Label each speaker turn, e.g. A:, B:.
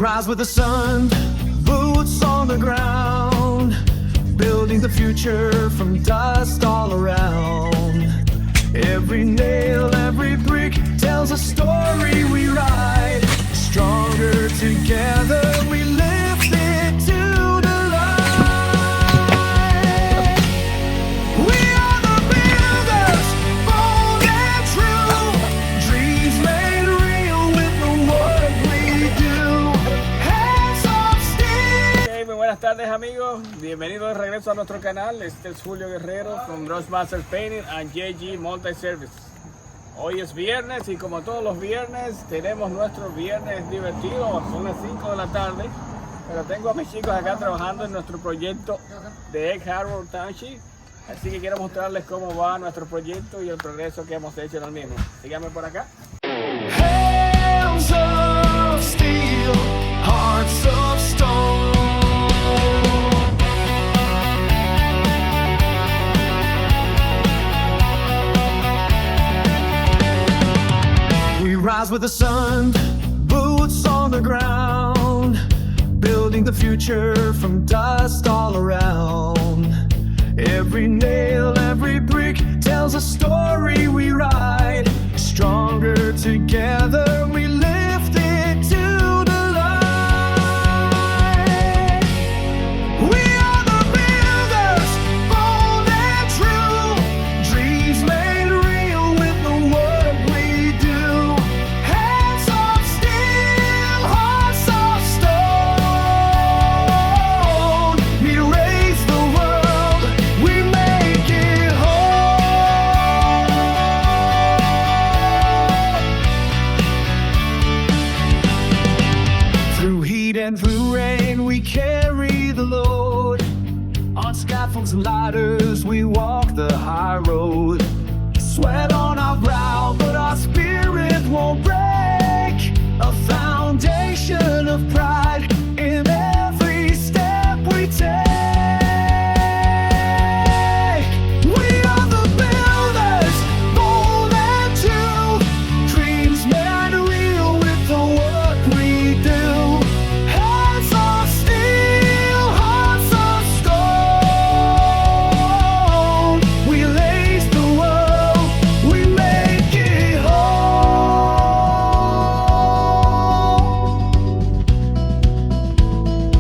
A: rise with the sun, boots on the ground, building the future from dust all around. Every nail, every brick tells a story we write. Stronger together we lift it to the light. We are the builders, bold and true. Dreams made real with the work we do. Hands of steel.
B: Okay, muy buenas tardes amigos, bienvenidos de regreso a nuestro canal. Este es Julio Guerrero con Master Painting and JG Multi Service. Hoy es viernes y como todos los viernes tenemos nuestro viernes divertido, son las 5 de la tarde, pero tengo a mis chicos acá trabajando en nuestro proyecto de Egg Harbor Township, así que quiero mostrarles cómo va nuestro proyecto y el progreso que hemos hecho en el mismo. Síganme por acá.
A: Hands of steel, hearts of stone. We rise with the sun, boots on the ground, building the future from dust all around. Every nail, every brick tells a story we write. Stronger together we lift it to the light. We are the builders, bold and true. Dreams made real with the work we do. Hands of steel, hearts of stone. We raise the world, we make it whole. Through heat and through rain, we carry the load. On scaffolds and ladders, we walk the high road. Sweat on our brow, but our spirit won't break. A foundation of pride.